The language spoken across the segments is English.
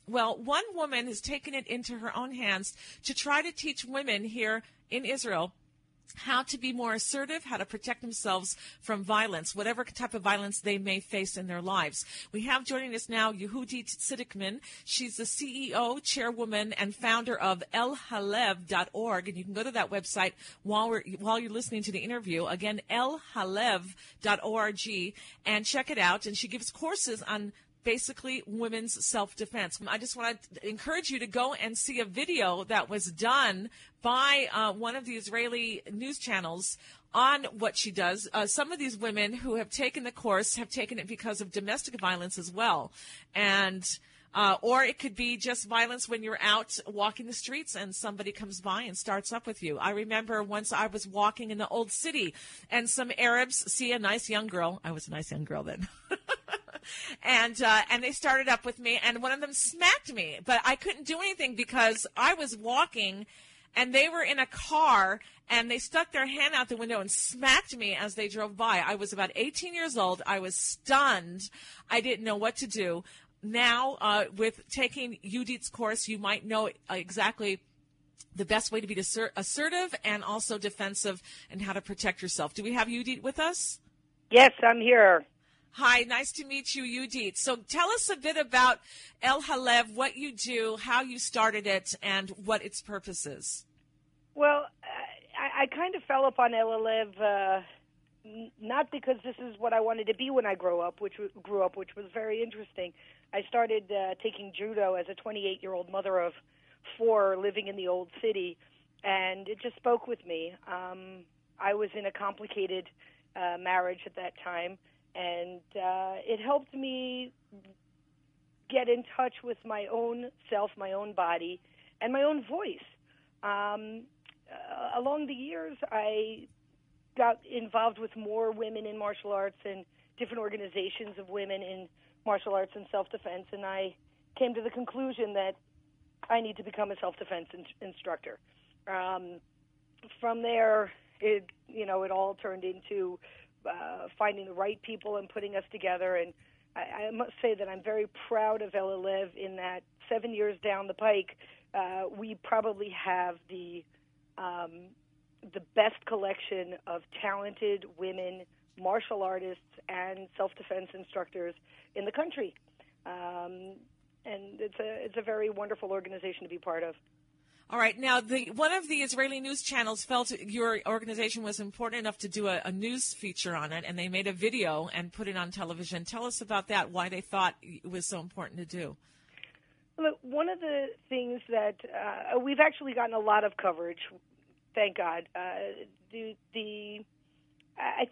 Well, one woman has taken it into her own hands to try to teach women here in Israel how to be more assertive, how to protect themselves from violence, whatever type of violence they may face in their lives. We have joining us now Yudit Sidikman. She's the CEO, chairwoman, and founder of HaLev.org, and you can go to that website while you're listening to the interview. Again, HaLev.org, and check it out. And she gives courses on basically women's self-defense. I just want to encourage you to go and see a video that was done by one of the Israeli news channels on what she does. Some of these women who have taken the course have taken it because of domestic violence as well. And or it could be just violence when you're out walking the streets and somebody comes by and starts up with you. I remember once I was walking in the old city and some Arabs see a nice young girl. I was a nice young girl then. And they started up with me, and one of them smacked me. But I couldn't do anything because I was walking, and they were in a car, and they stuck their hand out the window and smacked me as they drove by. I was about 18 years old. I was stunned. I didn't know what to do. Now, with taking Yudit's course, you might know exactly the best way to be assertive and also defensive and how to protect yourself. Do we have Yudit with us? Yes, I'm here. Hi, nice to meet you, Yudit. So tell us a bit about HaLev, what you do, how you started it, and what its purpose is. Well, I kind of fell upon HaLev not because this is what I wanted to be when I grew up, which was very interesting. I started taking judo as a 28-year-old mother of 4 living in the old city, and it just spoke with me. I was in a complicated marriage at that time, and it helped me get in touch with my own self, my own body, and my own voice. Along the years, I got involved with more women in martial arts and different organizations of women in martial arts and self-defense, and I came to the conclusion that I need to become a self-defense instructor. From there, it all turned into finding the right people and putting us together. And I must say that I'm very proud of HaLev in that 7 years down the pike, we probably have the best collection of talented women, martial artists, and self-defense instructors in the country. And it's a very wonderful organization to be part of. All right. Now, one of the Israeli news channels felt your organization was important enough to do a news feature on it, and they made a video and put it on television. Tell us about that, why they thought it was so important to do. Look, one of the things that we've actually gotten a lot of coverage, thank God. I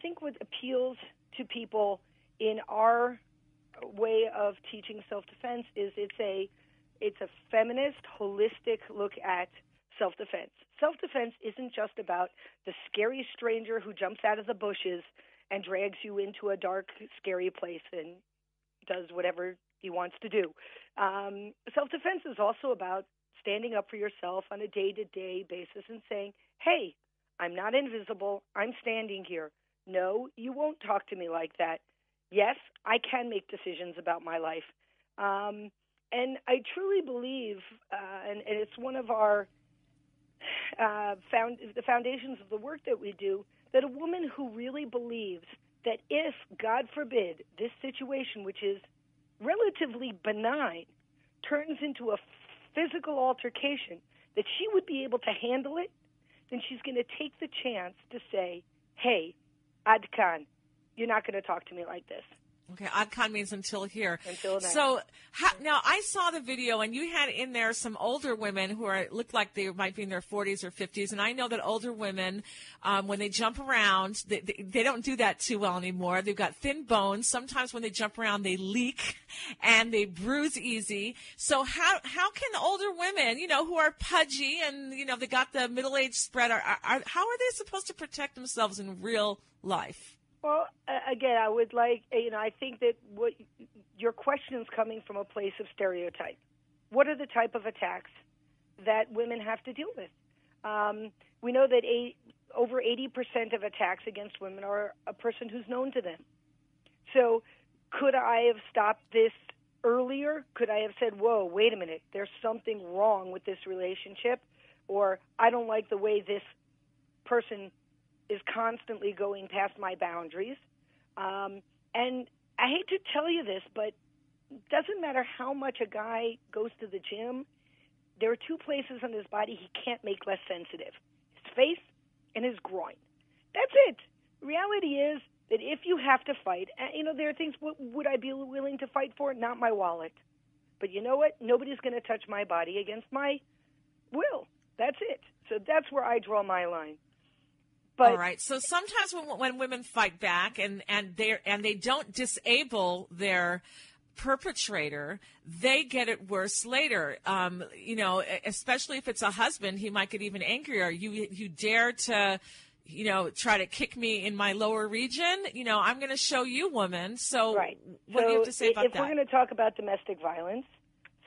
think what appeals to people in our way of teaching self-defense is it's a feminist, holistic look at self-defense. Self-defense isn't just about the scary stranger who jumps out of the bushes and drags you into a dark, scary place and does whatever he wants to do. Self-defense is also about standing up for yourself on a day-to-day basis and saying, hey, I'm not invisible. I'm standing here. No, you won't talk to me like that. Yes, I can make decisions about my life. And I truly believe, and it's one of our the foundations of the work that we do, that a woman who really believes that if, God forbid, this situation, which is relatively benign, turns into a physical altercation, that she would be able to handle it, then she's going to take the chance to say, hey, Ad Kan, you're not going to talk to me like this. Okay, Ad Kan means until here. Until now. So now I saw the video, and you had in there some older women who looked like they might be in their 40s or 50s. And I know that older women, when they jump around, they don't do that too well anymore. They've got thin bones. Sometimes when they jump around, they leak and they bruise easy. So how can older women, who are pudgy and they got the middle age spread, how are they supposed to protect themselves in real life? Well, again, I would I think that what your question is coming from a place of stereotype. What are the type of attacks that women have to deal with? We know that over 80% of attacks against women are a person who's known to them. So could I have stopped this earlier could I have said, whoa, wait a minute, there's something wrong with this relationship, or I don't like the way this person is constantly going past my boundaries. And I hate to tell you this, but it doesn't matter how much a guy goes to the gym, there are two places on his body he can't make less sensitive, his face and his groin. That's it. Reality is that if you have to fight, there are things, what would I be willing to fight for? Not my wallet. But you know what? Nobody's going to touch my body against my will. That's it. So that's where I draw my line. But, all right. So sometimes when women fight back and they don't disable their perpetrator, they get it worse later. Especially if it's a husband, he might get even angrier. You dare to, try to kick me in my lower region? I'm going to show you, woman. So right. What do you have to say about that? If we're going to talk about domestic violence,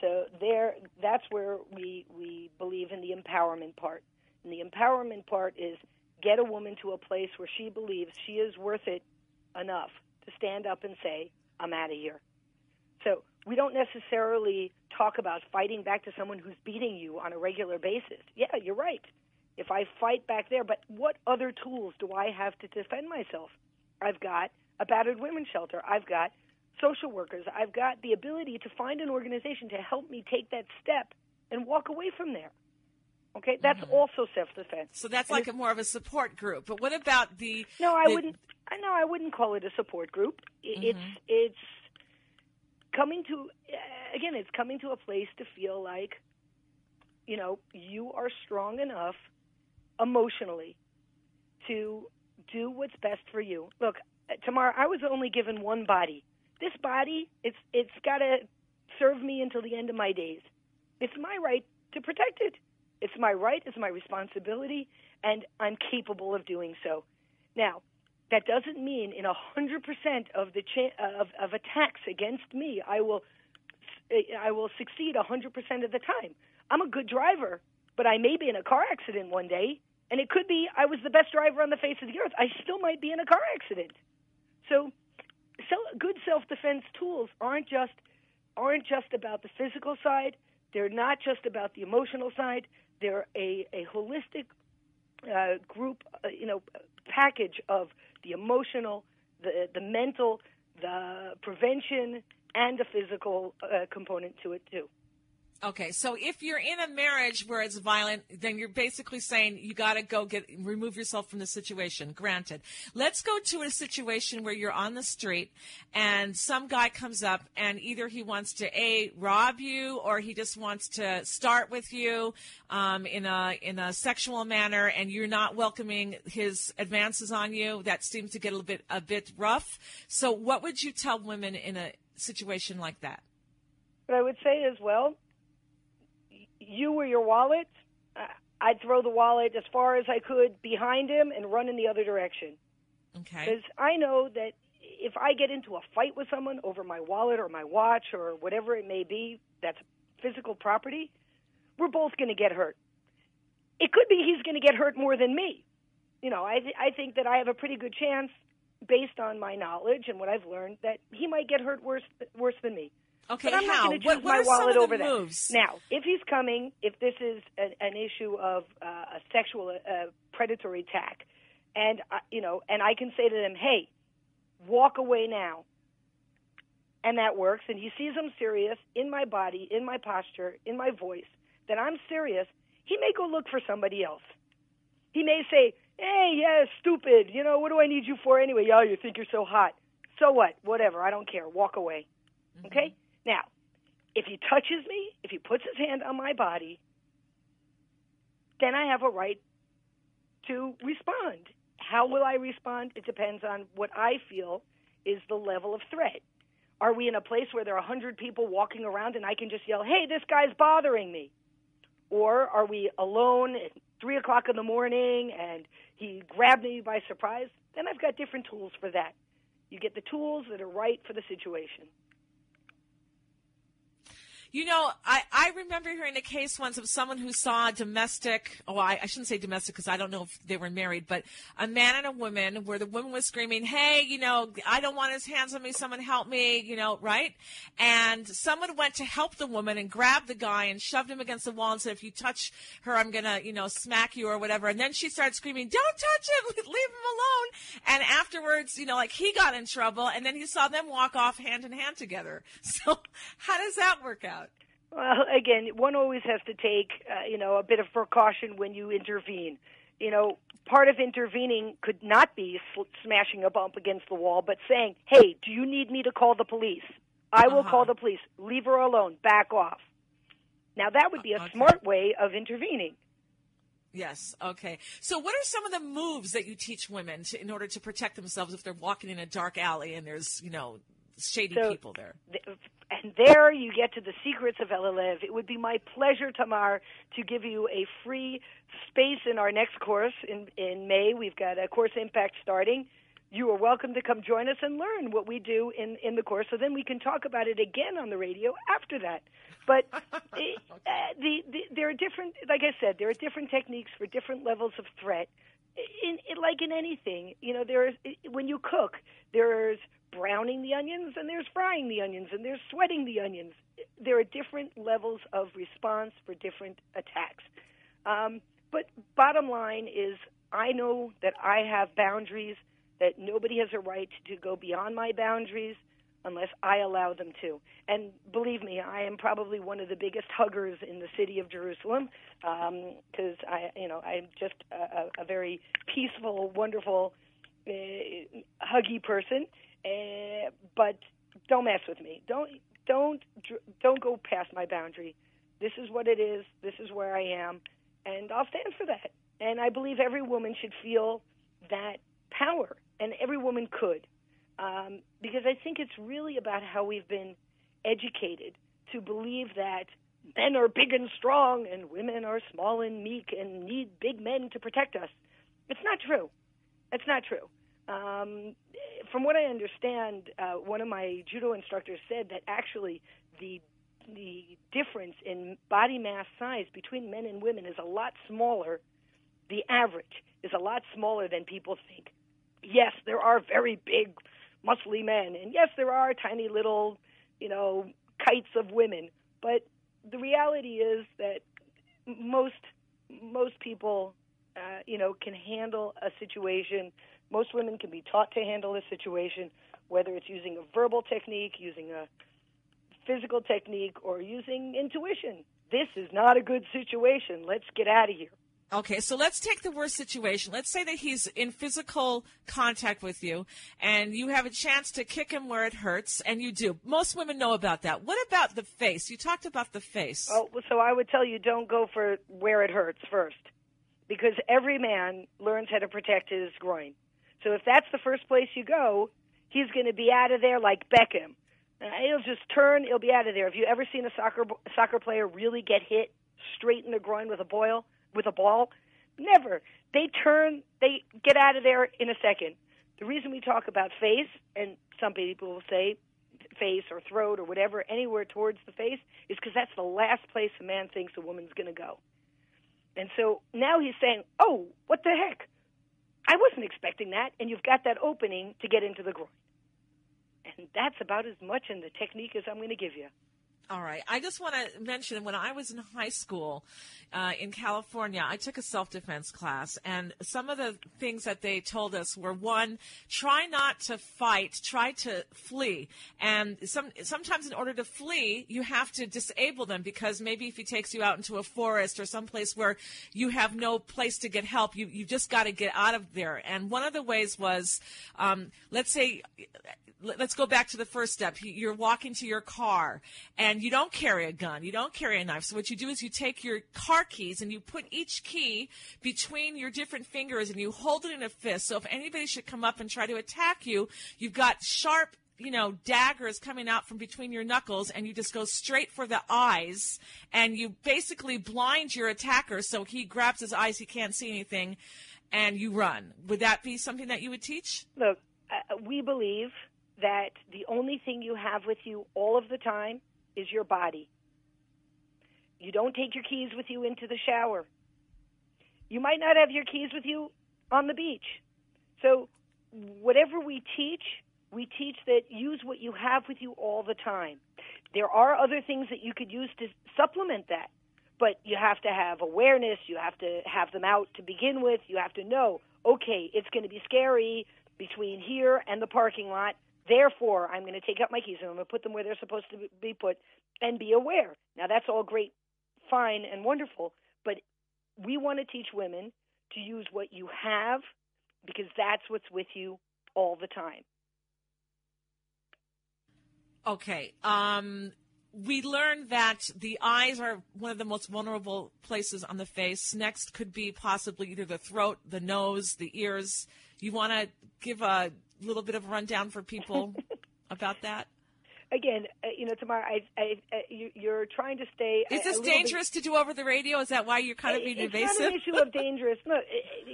that's where we believe in the empowerment part. And the empowerment part is get a woman to a place where she believes she is worth it enough to stand up and say, I'm out of here. So we don't necessarily talk about fighting back to someone who's beating you on a regular basis. Yeah, you're right. If I fight back there, but what other tools do I have to defend myself? I've got a battered women's shelter. I've got social workers. I've got the ability to find an organization to help me take that step and walk away from there. Okay, that's also self-defense. So that's like more of a support group. But what about the? No, I wouldn't call it a support group. It's coming to it's coming to a place to feel like, you are strong enough emotionally to do what's best for you. Look, Tamar, I was only given one body. This body, it's got to serve me until the end of my days. It's my right to protect it. It's my right, it's my responsibility, and I'm capable of doing so. Now, that doesn't mean in 100% of the of attacks against me, I will succeed 100% of the time. I'm a good driver, but I may be in a car accident one day, and it could be I was the best driver on the face of the earth. I still might be in a car accident. So good self-defense tools aren't just about the physical side. They're not just about the emotional side. They're a holistic group, package of the emotional, the mental, the prevention, and the physical component to it too. Okay, so if you're in a marriage where it's violent, then you're basically saying you got to remove yourself from the situation. Granted. Let's go to a situation where you're on the street and some guy comes up and either he wants to rob you or he just wants to start with you in a sexual manner, and you're not welcoming his advances on you. That seems to get a bit rough. So what would you tell women in a situation like that? What I would say is, you or your wallet, I'd throw the wallet as far as I could behind him and run in the other direction. Okay. Because I know that if I get into a fight with someone over my wallet or my watch or whatever it may be, that's physical property, we're both going to get hurt. It could be he's going to get hurt more than me. I think that I have a pretty good chance, based on my knowledge and what I've learned, that he might get hurt worse than me. Okay, but I'm not going to choose my wallet over that. Now, if he's coming, if this is an issue of a sexual predatory attack, and I can say to them, "Hey, walk away now," and that works, and he sees I'm serious in my body, in my posture, in my voice, that I'm serious, he may go look for somebody else. He may say, "Hey, yeah, stupid. What do I need you for anyway? Yeah, you think you're so hot. So what? Whatever. I don't care. Walk away." Okay? Now, if he touches me, if he puts his hand on my body, then I have a right to respond. How will I respond? It depends on what I feel is the level of threat. Are we in a place where there are 100 people walking around and I can just yell, "Hey, this guy's bothering me"? Or are we alone at 3 o'clock in the morning and he grabbed me by surprise? Then I've got different tools for that. You get the tools that are right for the situation. You know, I remember hearing a case once of someone who saw domestic, I shouldn't say domestic because I don't know if they were married, but a man and a woman where the woman was screaming, hey, you know, I don't want his hands on me, someone help me, you know, right? And someone went to help the woman and grabbed the guy and shoved him against the wall and said, if you touch her, I'm going to, you know, smack you or whatever. And then she started screaming, don't touch him, leave him alone. And afterwards, you know, like he got in trouble and then he saw them walk off hand in hand together. So how does that work out? Well, again, one always has to take, a bit of precaution when you intervene. You know, part of intervening could not be smashing a bump against the wall, but saying, hey, do you need me to call the police? I will call the police. Leave her alone. Back off. Now, that would be a smart way of intervening. Yes. Okay. So what are some of the moves that you teach women in order to protect themselves if they're walking in a dark alley and there's, you know, shady people there? And there you get to the secrets of HaLev. It would be my pleasure, Tamar, to give you a free space in our next course in May. We've got a course impact starting. You are welcome to come join us and learn what we do in the course, so then we can talk about it again on the radio after that. But there are different, like I said, there are different techniques for different levels of threat. Like in anything, you know, when you cook, there's browning the onions and there's frying the onions and there's sweating the onions. There are different levels of response for different attacks. But bottom line is I know that I have boundaries, that nobody has a right to go beyond my boundaries unless I allow them to. And believe me, I am probably one of the biggest huggers in the city of Jerusalem because I'm just a very peaceful, wonderful, huggy person. But don't mess with me. Don't go past my boundary. This is what it is. This is where I am, and I'll stand for that. And I believe every woman should feel that power, and every woman could, because I think it's really about how we've been educated to believe that men are big and strong and women are small and meek and need big men to protect us. It's not true. It's not true. From what I understand, one of my judo instructors said that actually the difference in body mass size between men and women is a lot smaller. The average is a lot smaller than people think. Yes, there are very big, muscly men, and yes, there are tiny little, kites of women. But the reality is that most people, can handle a situation. Most women can be taught to handle a situation, whether it's using a verbal technique, using a physical technique, or using intuition. This is not a good situation. Let's get out of here. Okay, so let's take the worst situation. Let's say that he's in physical contact with you, and you have a chance to kick him where it hurts, and you do. Most women know about that. What about the face? You talked about the face. Oh, so I would tell you don't go for where it hurts first, because every man learns how to protect his groin. So if that's the first place you go, he's going to be out of there like Beckham. He'll just turn, he'll be out of there. Have you ever seen a soccer player really get hit straight in the groin with a ball? Never. They turn, they get out of there in a second. The reason we talk about face, and some people will say face or throat or whatever, anywhere towards the face, is because that's the last place a man thinks a woman's going to go. And so now he's saying, oh, what the heck? I wasn't expecting that, and you've got that opening to get into the groin. And that's about as much in the technique as I'm going to give you. All right. I just want to mention when I was in high school in California, I took a self-defense class, and some of the things that they told us were, one, try not to fight, try to flee. And sometimes in order to flee, you have to disable them, because maybe if he takes you out into a forest or someplace where you have no place to get help, you just got to get out of there. And one of the ways was, let's go back to the first step. You're walking to your car, and you don't carry a gun. You don't carry a knife. So what you do is you take your car keys, and you put each key between your different fingers, and you hold it in a fist. So if anybody should come up and try to attack you, you've got sharp, daggers coming out from between your knuckles, and you just go straight for the eyes, and you basically blind your attacker so he grabs his eyes, he can't see anything, and you run. Would that be something that you would teach? Look, we believe that the only thing you have with you all of the time is your body. You don't take your keys with you into the shower. You might not have your keys with you on the beach. So whatever we teach that use what you have with you all the time. There are other things that you could use to supplement that, but you have to have awareness. You have to have them out to begin with. You have to know, okay, it's going to be scary between here and the parking lot. Therefore, I'm going to take out my keys and I'm going to put them where they're supposed to be put and be aware. Now, that's all great, fine, and wonderful, but we want to teach women to use what you have because that's what's with you all the time. Okay. We learned that the eyes are one of the most vulnerable places on the face. Next could be possibly either the throat, the nose, the ears. You want to give a little bit of a rundown for people about that? Again, Tamar, you're trying to stay. Is this dangerous to do over the radio? Is that why you're kind of being evasive? It's not an issue of dangerous. No,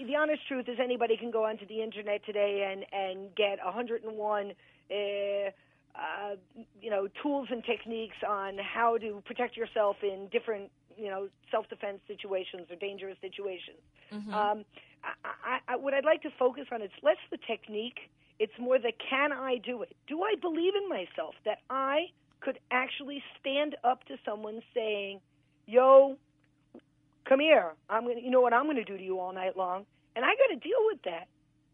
the honest truth is anybody can go onto the internet today and get 101, tools and techniques on how to protect yourself in different, self-defense situations or dangerous situations. Mm-hmm. What I'd like to focus on is less the technique. It's more the can I do it? Do I believe in myself that I could actually stand up to someone saying, yo, come here. You know what I'm going to do to you all night long? And I got to deal with that.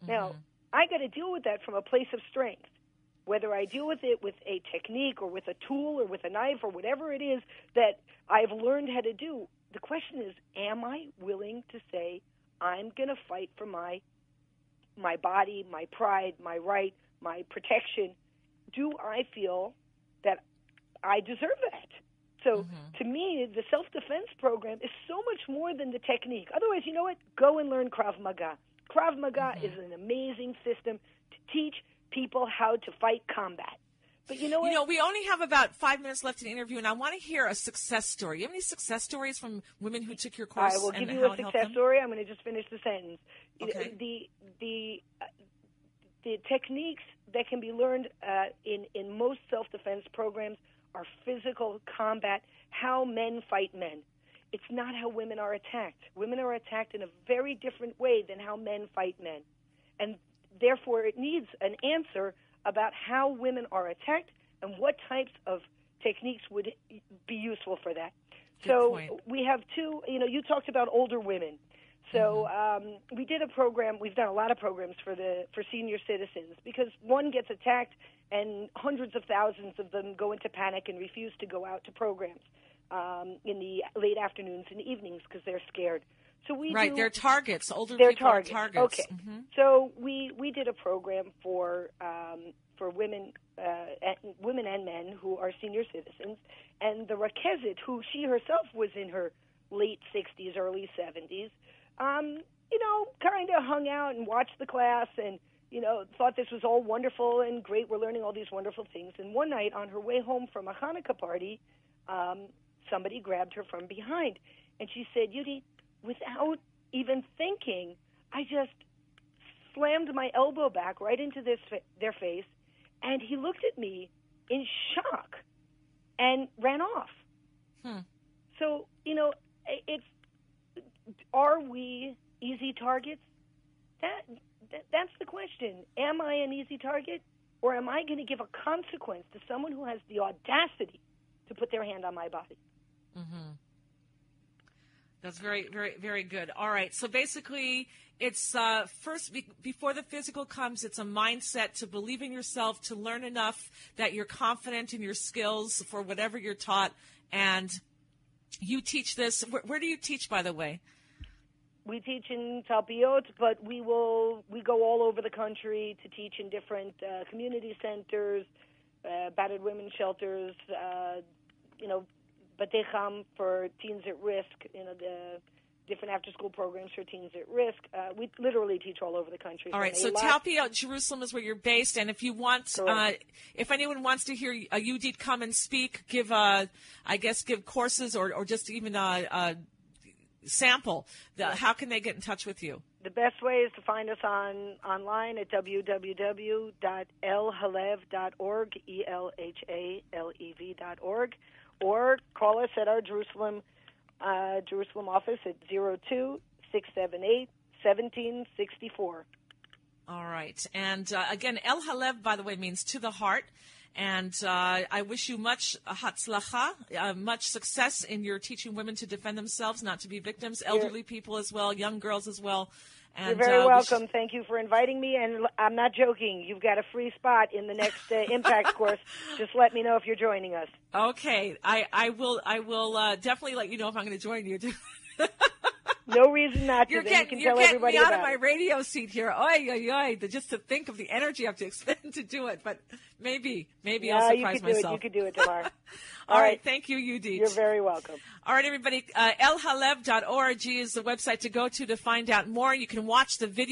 Mm-hmm. Now, I got to deal with that from a place of strength. Whether I deal with it with a technique or with a tool or with a knife or whatever it is that I've learned how to do, the question is, am I willing to say I'm going to fight for my body, my pride, my right, my protection? Do I feel that I deserve that? So to me, the self-defense program is so much more than the technique. Otherwise, you know what? Go and learn Krav Maga. Krav Maga is an amazing system to teach people how to fight combat. But you know what? We only have about 5 minutes left in the interview, and I want to hear a success story. You have any success stories from women who took your course? I will give you a success story. I'm going to just finish the sentence. Okay. The techniques that can be learned in most self-defense programs are physical combat, how men fight men. It's not how women are attacked. Women are attacked in a very different way than how men fight men. And therefore, it needs an answer about how women are attacked and what types of techniques would be useful for that. Good point. We have two, you talked about older women. So we did a program, we've done a lot of programs for senior citizens because one gets attacked and hundreds of thousands of them go into panic and refuse to go out to programs in the late afternoons and evenings because they're scared. So they're targets. Older people are targets. Okay. Mm-hmm. So we did a program for women and men who are senior citizens, and the Rakezit, who she herself was in her late 60s, early 70s, kind of hung out and watched the class and thought this was all wonderful and great. We're learning all these wonderful things. And one night on her way home from a Hanukkah party, somebody grabbed her from behind, and she said, Yudit, without even thinking, I just slammed my elbow back right into their face, and he looked at me in shock and ran off. So, are we easy targets? That's the question. Am I an easy target, or am I going to give a consequence to someone who has the audacity to put their hand on my body? Mm-hmm. That's very, very, very good. All right. So basically, it's first, before the physical comes, it's a mindset to believe in yourself, to learn enough that you're confident in your skills for whatever you're taught. And you teach this. Where do you teach, by the way? We teach in Talpiot, but we go all over the country to teach in different community centers, battered women's shelters, Batecham for teens at risk, the different after-school programs for teens at risk. We literally teach all over the country. All right, so Talpiot, Jerusalem is where you're based, and if you want, if anyone wants to hear Yudit come and speak, give courses or just even a sample, how can they get in touch with you? The best way is to find us online at www.elhalev.org, ELHALEV.org. or call us at our Jerusalem office at 02-678-1764. All right. And again, El HaLev, by the way, means to the heart. And I wish you much hatzlacha, much success in your teaching women to defend themselves, not to be victims, elderly people as well, young girls as well. And, you're very welcome. Thank you for inviting me. And I'm not joking. You've got a free spot in the next Impact course. Just let me know if you're joining us. Okay. I will definitely let you know if I'm going to join you. No reason not to. You're getting me out of my radio seat here. Oy, oy, oy. Just to think of the energy I have to expend to do it. But maybe I'll surprise myself. You could do it, Tamar. All right. Thank you, Yudit. You're very welcome. All right, everybody. elhalev.org is the website to go to find out more. You can watch the video.